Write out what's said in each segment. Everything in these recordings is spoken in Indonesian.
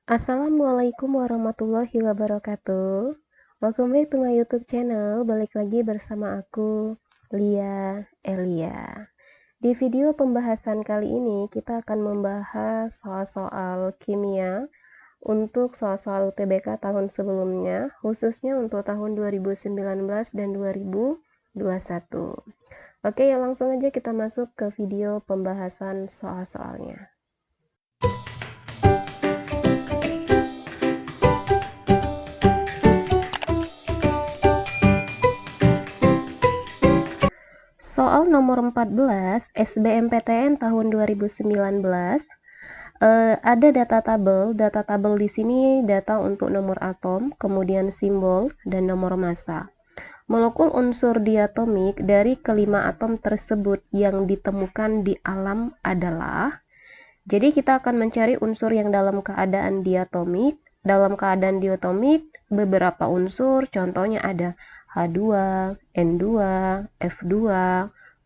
Assalamualaikum warahmatullahi wabarakatuh. Welcome back to my YouTube channel. Balik lagi bersama aku, Lia Elia. Di video pembahasan kali ini kita akan membahas soal-soal kimia untuk soal-soal UTBK tahun sebelumnya, khususnya untuk tahun 2019 dan 2021. Oke, ya langsung aja kita masuk ke video pembahasan soal-soalnya. Soal nomor 14 SBMPTN tahun 2019, ada data tabel. Data tabel di sini data untuk nomor atom, kemudian simbol, dan nomor massa. Molekul unsur diatomik dari kelima atom tersebut yang ditemukan di alam adalah, jadi kita akan mencari unsur yang dalam keadaan diatomik. Dalam keadaan diatomik, beberapa unsur, contohnya ada H2, N2, F2,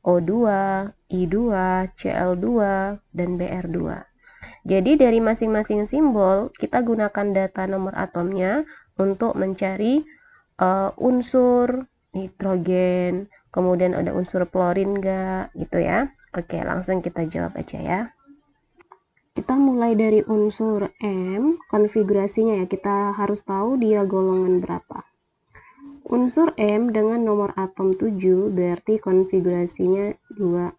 O2, I2, Cl2, dan Br2. Jadi dari masing-masing simbol, kita gunakan data nomor atomnya untuk mencari unsur nitrogen, kemudian ada unsur klorin nggak, gitu ya. Oke, langsung kita jawab aja ya. Kita mulai dari unsur M, konfigurasinya ya, kita harus tahu dia golongan berapa. Unsur M dengan nomor atom 7 berarti konfigurasinya 25.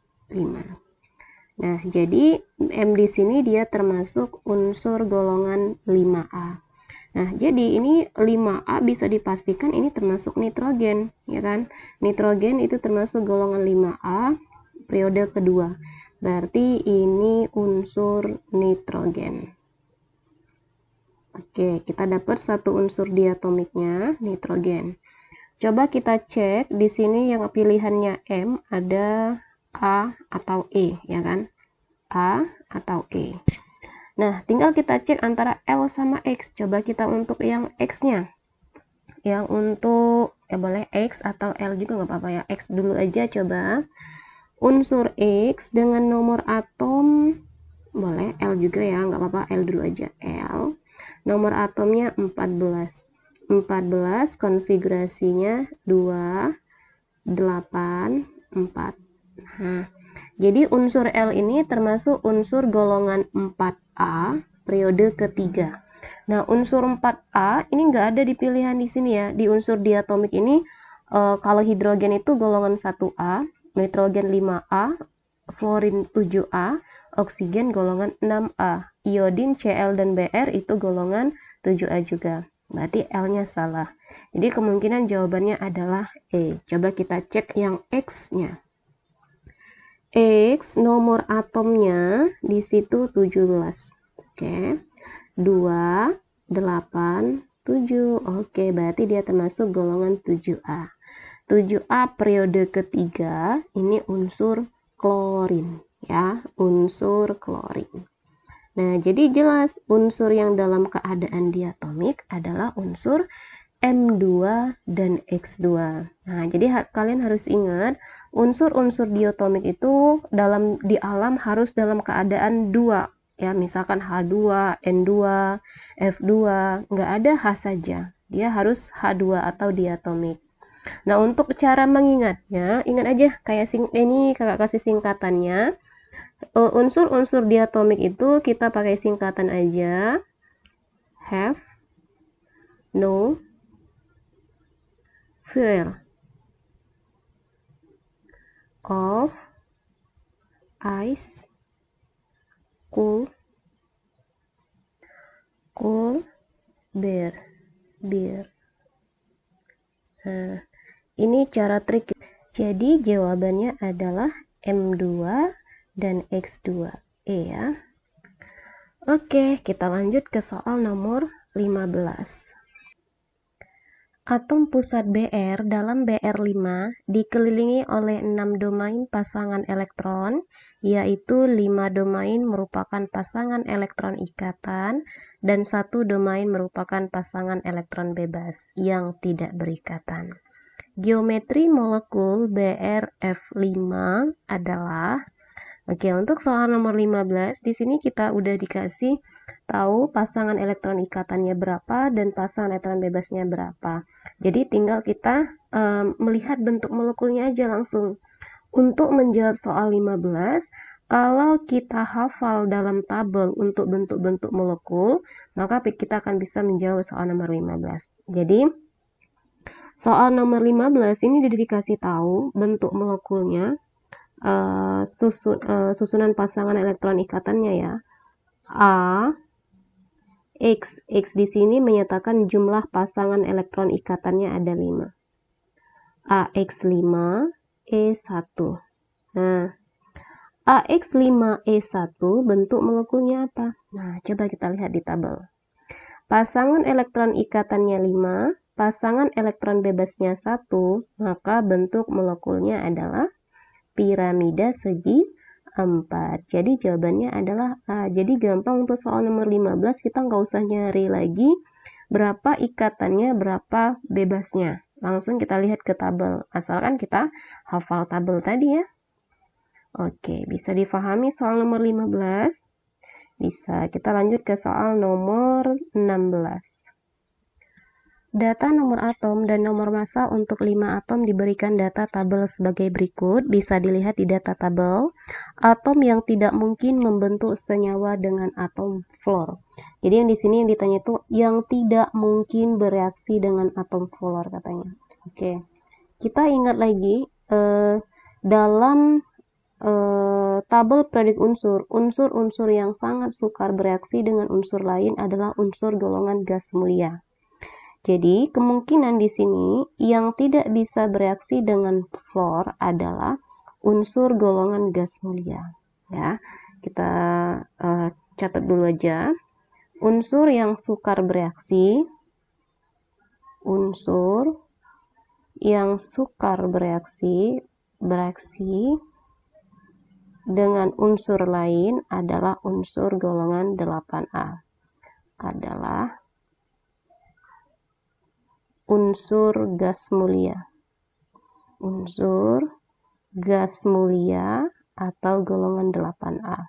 Nah, jadi M di sini dia termasuk unsur golongan 5A. Nah, jadi ini 5A bisa dipastikan ini termasuk nitrogen, ya kan? Nitrogen itu termasuk golongan 5A periode kedua. Berarti ini unsur nitrogen. Oke, kita dapat satu unsur diatomiknya, nitrogen. Coba kita cek di sini yang pilihannya M ada A atau E, ya kan? A atau E. Nah, tinggal kita cek antara L sama X. Coba kita untuk yang X-nya. Yang untuk, ya boleh X atau L juga nggak apa-apa ya. X dulu aja coba. Unsur X dengan nomor atom, boleh L juga ya, nggak apa-apa, L dulu aja. L. Nomor atomnya 14. 14 konfigurasinya 2, 8, 4. Nah, jadi unsur L ini termasuk unsur golongan 4A periode ketiga. Nah, unsur 4A ini nggak ada di pilihan di sini ya. Di unsur diatomik ini, kalau hidrogen itu golongan 1A, nitrogen 5A, fluorin 7A, oksigen golongan 6A, iodin, Cl, dan Br itu golongan 7A juga. Berarti L-nya salah. Jadi kemungkinan jawabannya adalah E. Coba kita cek yang X-nya. X nomor atomnya di situ 17. Oke. 2, 8, 7. Oke, berarti dia termasuk golongan 7A. 7A periode ketiga ini unsur klorin ya, unsur klorin. Nah, jadi jelas unsur yang dalam keadaan diatomik adalah unsur M2 dan X2. Nah, jadi kalian harus ingat unsur-unsur diatomik itu di alam harus dalam keadaan 2 ya, misalkan H2, N2, F2, nggak ada H saja. Dia harus H2 atau diatomik. Nah, untuk cara mengingatnya, ingat aja kayak ini kakak kasih singkatannya. Unsur-unsur diatomik itu kita pakai singkatan aja. Have, no, fuel, of, ice, cool, beer. Nah, ini cara trik. Jadi jawabannya adalah M2 dan X2E ya. Oke, kita lanjut ke soal nomor 15. Atom pusat Br dalam Br5 dikelilingi oleh 6 domain pasangan elektron, yaitu 5 domain merupakan pasangan elektron ikatan dan 1 domain merupakan pasangan elektron bebas yang tidak berikatan. Geometri molekul BrF5 adalah, oke, untuk soal nomor 15 di sini kita udah dikasih tahu pasangan elektron ikatannya berapa dan pasangan elektron bebasnya berapa. Jadi tinggal kita melihat bentuk molekulnya aja langsung. Untuk menjawab soal 15, kalau kita hafal dalam tabel untuk bentuk-bentuk molekul, maka kita akan bisa menjawab soal nomor 15. Jadi, soal nomor 15 ini udah dikasih tahu bentuk molekulnya, susunan pasangan elektron ikatannya ya. A, X di sini menyatakan jumlah pasangan elektron ikatannya ada 5. AX5, E1. Nah, AX5E1 bentuk molekulnya apa? Nah, coba kita lihat di tabel. Pasangan elektron ikatannya 5, pasangan elektron bebasnya 1, maka bentuk molekulnya adalah piramida segi 4. Jadi jawabannya adalah A. Jadi gampang untuk soal nomor 15, kita nggak usah nyari lagi berapa ikatannya, berapa bebasnya. Langsung kita lihat ke tabel, asalkan kita hafal tabel tadi ya. Oke, bisa difahami soal nomor 15. Bisa, kita lanjut ke soal nomor 16. Data nomor atom dan nomor massa untuk 5 atom diberikan data tabel sebagai berikut. Bisa dilihat di data tabel. Atom yang tidak mungkin membentuk senyawa dengan atom fluor. Jadi yang di sini yang ditanya itu yang tidak mungkin bereaksi dengan atom fluor katanya. Oke. Kita ingat lagi dalam tabel periode unsur-unsur yang sangat sukar bereaksi dengan unsur lain adalah unsur golongan gas mulia. Jadi, kemungkinan di sini yang tidak bisa bereaksi dengan fluor adalah unsur golongan gas mulia. Ya, kita catat dulu aja. Unsur yang sukar bereaksi, bereaksi dengan unsur lain adalah unsur golongan 8A. Adalah unsur gas mulia. Unsur gas mulia atau golongan 8A.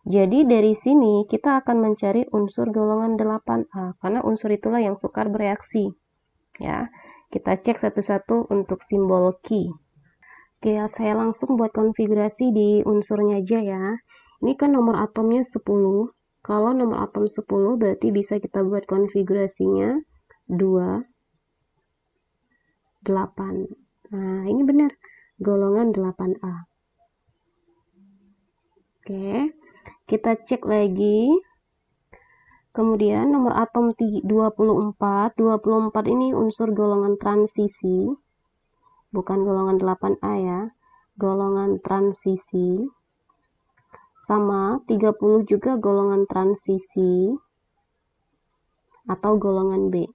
Jadi dari sini kita akan mencari unsur golongan 8A karena unsur itulah yang sukar bereaksi. Ya, kita cek satu-satu untuk simbol Ki. Oke, saya langsung buat konfigurasi di unsurnya aja ya. Ini kan nomor atomnya 10. Kalau nomor atom 10 berarti bisa kita buat konfigurasinya 2, 8. Nah, ini benar. Golongan 8A. Oke, kita cek lagi. Kemudian nomor atom 24. 24 ini unsur golongan transisi. Bukan golongan 8A ya. Golongan transisi. Sama 30 juga golongan transisi. Atau golongan B.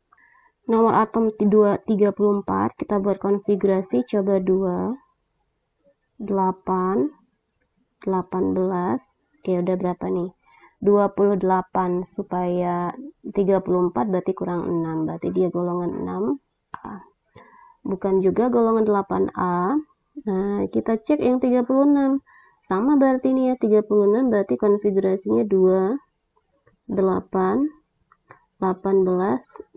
Nomor atom 34, kita buat konfigurasi, coba 2, 8, 18, oke udah berapa nih? 28 supaya 34 berarti kurang 6, berarti dia golongan 6A. Bukan juga golongan 8A, nah kita cek yang 36, sama berarti ini ya, 36 berarti konfigurasinya 2, 8, 18, 8.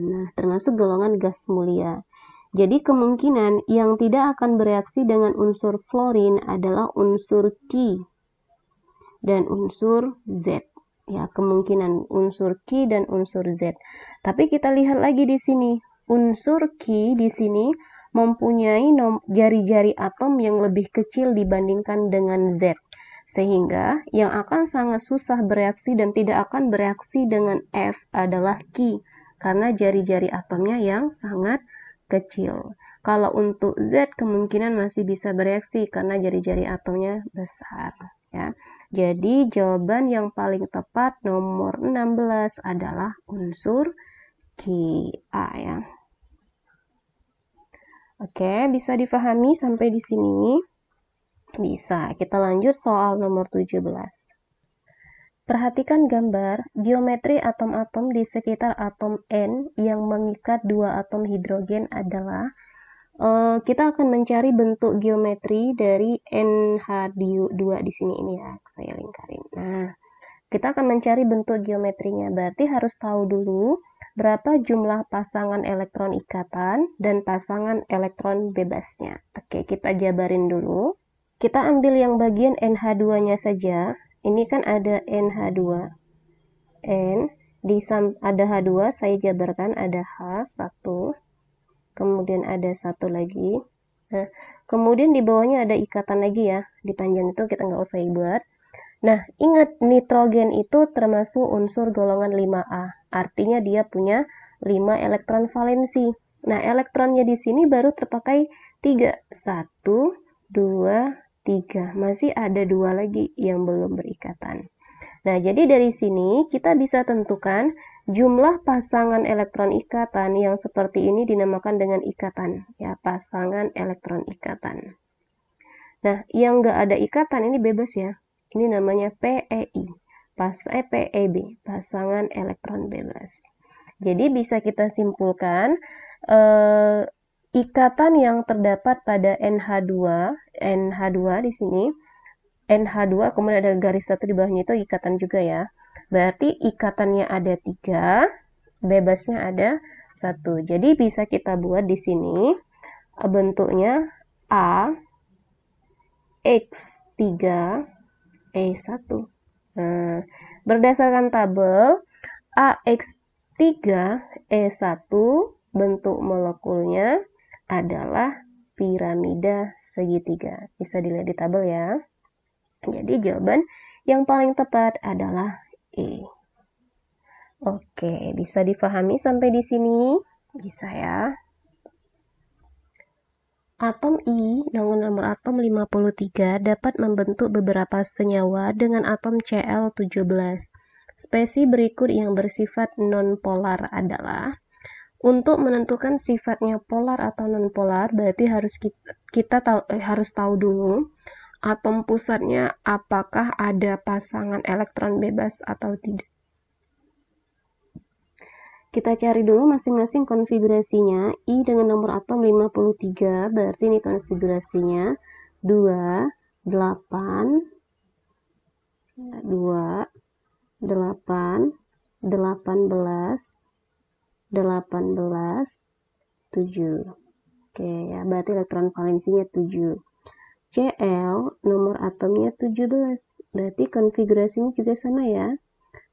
Nah, termasuk golongan gas mulia. Jadi kemungkinan yang tidak akan bereaksi dengan unsur fluorin adalah unsur Ki dan unsur Z. Ya, kemungkinan unsur Ki dan unsur Z. Tapi kita lihat lagi di sini. Unsur Ki di sini mempunyai jari-jari atom yang lebih kecil dibandingkan dengan Z. Sehingga yang akan sangat susah bereaksi dan tidak akan bereaksi dengan F adalah Ki, karena jari-jari atomnya yang sangat kecil. Kalau untuk Z kemungkinan masih bisa bereaksi karena jari-jari atomnya besar. Ya. Jadi jawaban yang paling tepat nomor 16 adalah unsur Ki A ya. Oke, bisa difahami sampai di sini? Bisa, kita lanjut soal nomor 17. Perhatikan gambar geometri atom-atom di sekitar atom N yang mengikat dua atom hidrogen adalah kita akan mencari bentuk geometri dari NH2 di sini ini ya, saya lingkarin. Nah, Kita akan mencari bentuk geometrinya, berarti harus tahu dulu berapa jumlah pasangan elektron ikatan dan pasangan elektron bebasnya. Oke, kita jabarin dulu. Kita ambil yang bagian NH2-nya saja. Ini kan ada NH2. N, ada H2, saya jabarkan ada H1, kemudian ada satu lagi. Nah, kemudian di bawahnya ada ikatan lagi ya. Di panjang itu kita nggak usah buat. Nah, ingat nitrogen itu termasuk unsur golongan 5A. Artinya dia punya 5 elektron valensi. Nah, elektronnya di sini baru terpakai 3. 1, 2, 3. Masih ada 2 lagi yang belum berikatan. Nah, jadi dari sini kita bisa tentukan jumlah pasangan elektron ikatan yang seperti ini dinamakan dengan ikatan. Ya, pasangan elektron ikatan. Nah, yang nggak ada ikatan ini bebas ya. Ini namanya PEI, PEB, pasangan elektron bebas. Jadi bisa kita simpulkan ikatan yang terdapat pada NH2 di sini, NH2 kemudian ada garis satu di bawahnya itu ikatan juga ya. Berarti ikatannya ada 3, bebasnya ada 1. Jadi bisa kita buat di sini bentuknya A X3 E1. Nah, berdasarkan tabel AX3E1 bentuk molekulnya adalah piramida segitiga. Bisa dilihat di tabel ya. Jadi jawaban yang paling tepat adalah E. Oke, bisa difahami sampai di sini? Bisa ya. Atom I dengan nomor atom 53 dapat membentuk beberapa senyawa dengan atom Cl17. Spesies berikut yang bersifat non-polar adalah, untuk menentukan sifatnya polar atau non-polar, berarti kita harus tahu dulu atom pusatnya apakah ada pasangan elektron bebas atau tidak. Kita cari dulu masing-masing konfigurasinya. I dengan nomor atom 53, berarti ini konfigurasinya 2, 8, 2, 8, 18, 18, 7. Oke, ya, berarti elektron valensinya 7. Cl, nomor atomnya 17, berarti konfigurasinya juga sama ya.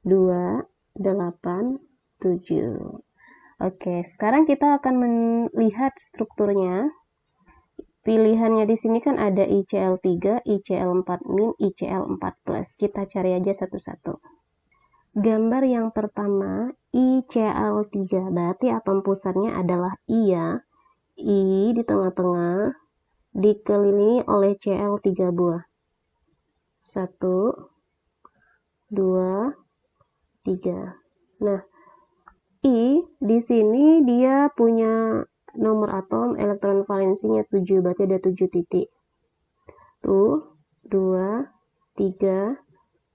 2, 8, 7. Oke, sekarang kita akan melihat strukturnya. Pilihannya di sini kan ada ICl3, ICl4-, ICl4+. Kita cari aja satu-satu. Gambar yang pertama, ICl3, berarti atom pusatnya adalah I ya. I di tengah-tengah, dikelilingi oleh Cl 3 buah. 1, 2, 3. Nah, I di sini dia punya nomor atom elektron valensinya 7, berarti ada 7 titik. Tuh, 2, 3,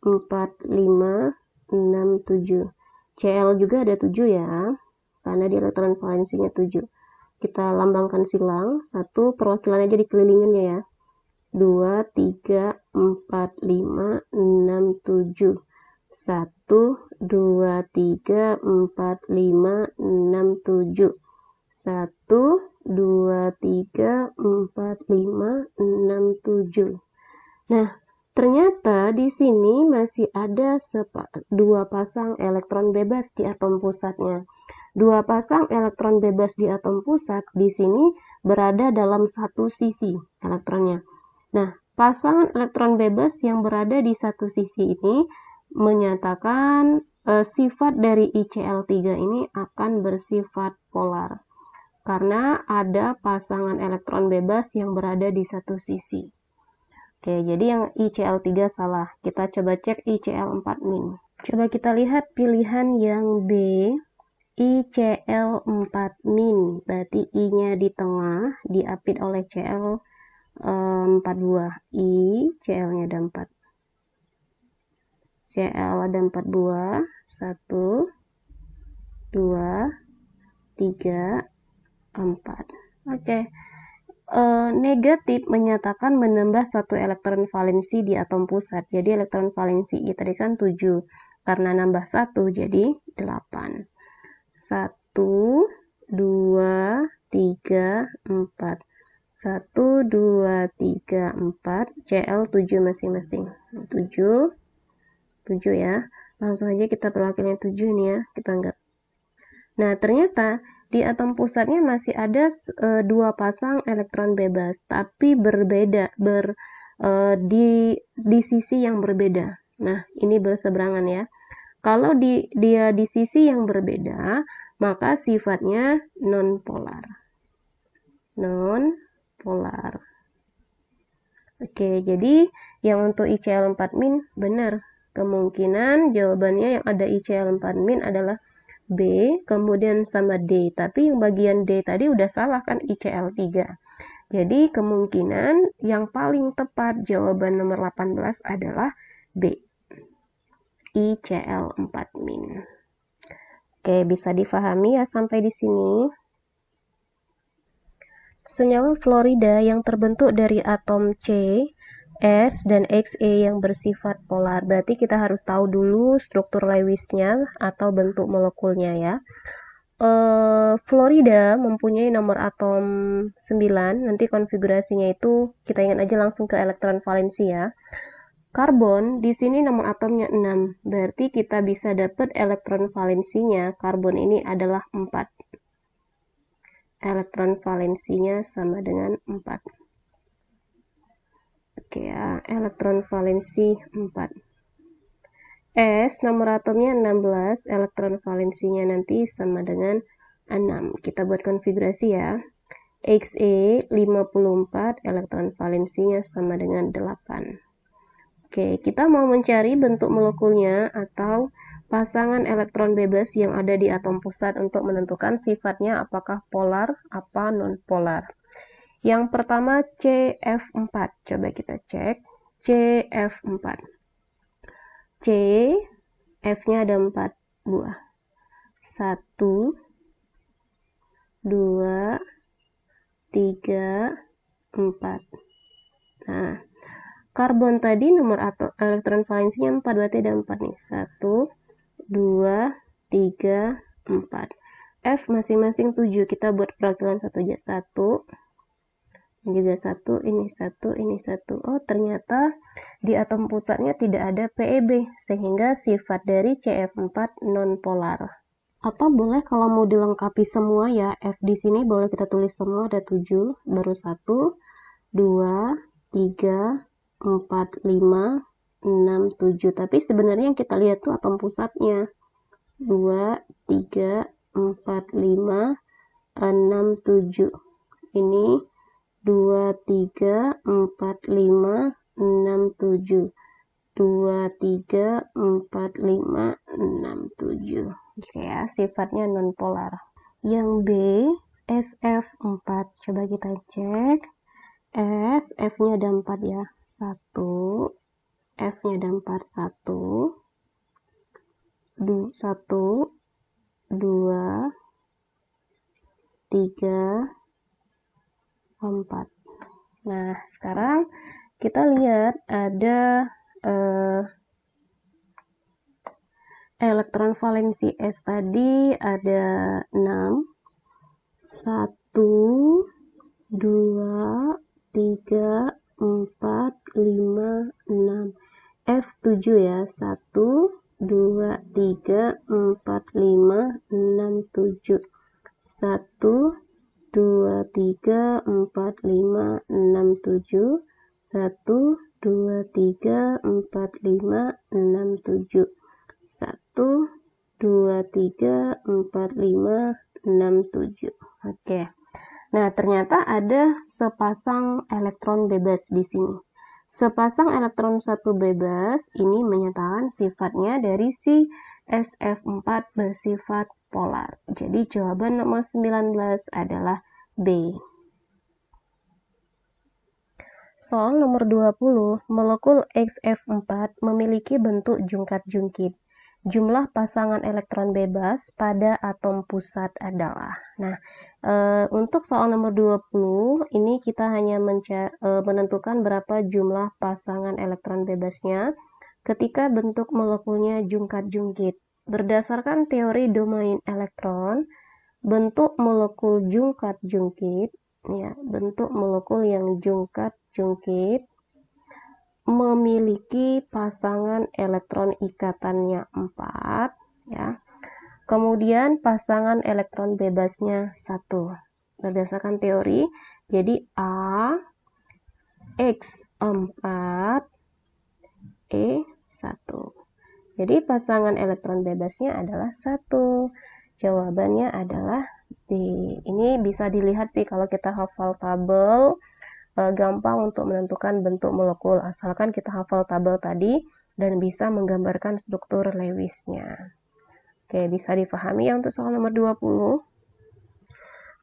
4, 5, 6, 7. Cl juga ada 7 ya, karena dia elektron valensinya 7. Kita lambangkan silang, 1 perwakilan aja dikelilingannya ya. 2, 3, 4, 5, 6, 7. 1, 2, 3, 4, 5, 6, 7. 1, 2, 3, 4, 5, 6, 7. Nah, ternyata di sini masih ada 2 pasang elektron bebas di atom pusatnya. 2 pasang elektron bebas di atom pusat di sini berada dalam satu sisi elektronnya. Nah, pasangan elektron bebas yang berada di satu sisi ini menyatakan sifat dari ICl3 ini akan bersifat polar karena ada pasangan elektron bebas yang berada di satu sisi. Oke, jadi yang ICl3 salah. Kita coba cek ICl4-. Coba kita lihat pilihan yang B, ICl4-, berarti I-nya di tengah, diapit oleh Cl 4 buah. I, Cl-nya ada 4. Cl ada 4 buah, 1, 2, 3, 4. Oke, Negatif menyatakan menambah satu elektron valensi di atom pusat. Jadi elektron valensi I tadi kan 7. Karena nambah 1 jadi 8. 1, 2, 3, 4. 1, 2, 3, 4. Cl 7 masing-masing. 7, 7 ya. Langsung aja kita perwakilan 7 nih ya. Kita anggap. Nah, ternyata di atom pusatnya masih ada dua pasang elektron bebas, tapi berbeda, di sisi yang berbeda. Nah, ini berseberangan ya. Kalau dia di sisi yang berbeda, maka sifatnya non-polar. Non-polar. Oke, jadi yang untuk ICl4- benar. Kemungkinan jawabannya yang ada ICl4- adalah B, kemudian sama D. Tapi yang bagian D tadi udah salah kan, ICl3. Jadi kemungkinan yang paling tepat jawaban nomor 18 adalah B, ICl4-. Oke, bisa difahami ya sampai di sini. Senyawa fluorida yang terbentuk dari atom C, S, dan Xe yang bersifat polar. Berarti kita harus tahu dulu struktur Lewisnya atau bentuk molekulnya ya. Fluorida mempunyai nomor atom 9, nanti konfigurasinya itu kita ingat aja langsung ke elektron valensi ya. Karbon di sini nomor atomnya 6, berarti kita bisa dapat elektron valensinya, karbon ini adalah 4. Elektron valensinya sama dengan 4. Oke ya, elektron valensi 4. S nomor atomnya 16, elektron valensinya nanti sama dengan 6. Kita buat konfigurasi ya. Xe 54, elektron valensinya sama dengan 8. Oke, kita mau mencari bentuk molekulnya atau pasangan elektron bebas yang ada di atom pusat untuk menentukan sifatnya apakah polar apa non-polar. Yang pertama CF4, coba kita cek CF4. C, F-nya ada 4 buah. 1, 2, 3, 4. Nah, karbon tadi nomor atau elektron valensinya 4, berarti ada 4 nih. 1, 2, 3, 4. F masing-masing 7, kita buat perakilan satu aja. 1, juga 1, ini 1, ini 1. Oh, ternyata di atom pusatnya tidak ada PeB, sehingga sifat dari CF4 non-polar. Atau boleh kalau mau dilengkapi semua ya, F di sini boleh kita tulis semua ada 7, baru 1, 2, 3, 4, 5, 6, 7. Tapi sebenarnya yang kita lihat tuh atom pusatnya. 2, 3, 4, 5, 6, 7. Ini 2, 3, 4, 5, 6, 7. 2, 3, 4, 5, 6, 7. Oke ya, sifatnya non-polar. Yang B, SF4. Coba kita cek. S, F-nya ada 4 ya. 1, F-nya ada 4. 1, 2, 3, 4. Nah, sekarang kita lihat ada elektron valensi S tadi ada 6. 1, 2, 3, 4, 5, 6. F 7 ya. 1, 2, 3, 4, 5, 6, 7. 1, 2, 3, 4, 5, 6, 7. 1, 2, 3, 4, 5, 6, 7. 1, 2, 3, 4, 5, 6, 7. Oke. Nah, ternyata ada sepasang elektron bebas di sini. Sepasang elektron satu bebas ini menyatakan sifatnya dari si SF4 bersifat polar. Jadi jawaban nomor 19 adalah B. Soal nomor 20, molekul XF4 memiliki bentuk jungkat-jungkit. jumlah pasangan elektron bebas pada atom pusat adalah. Nah, untuk soal nomor 20, ini kita hanya menentukan berapa jumlah pasangan elektron bebasnya ketika bentuk molekulnya jungkat-jungkit. Berdasarkan teori domain elektron, bentuk molekul jungkat-jungkit, ya, bentuk molekul yang jungkat-jungkit memiliki pasangan elektron ikatannya 4, ya. Kemudian pasangan elektron bebasnya 1. Berdasarkan teori, jadi A X4 E1. Jadi pasangan elektron bebasnya adalah 1. Jawabannya adalah B. Ini bisa dilihat sih kalau kita hafal tabel, gampang untuk menentukan bentuk molekul asalkan kita hafal tabel tadi dan bisa menggambarkan struktur Lewis-nya. Oke, bisa difahami ya untuk soal nomor 20.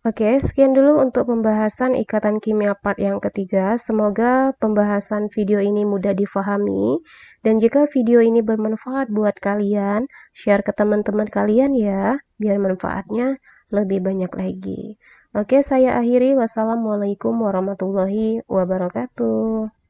Oke, sekian dulu untuk pembahasan ikatan kimia part yang ketiga. Semoga pembahasan video ini mudah difahami. Dan jika video ini bermanfaat buat kalian, share ke teman-teman kalian ya, biar manfaatnya lebih banyak lagi. Oke, saya akhiri. Wassalamualaikum warahmatullahi wabarakatuh.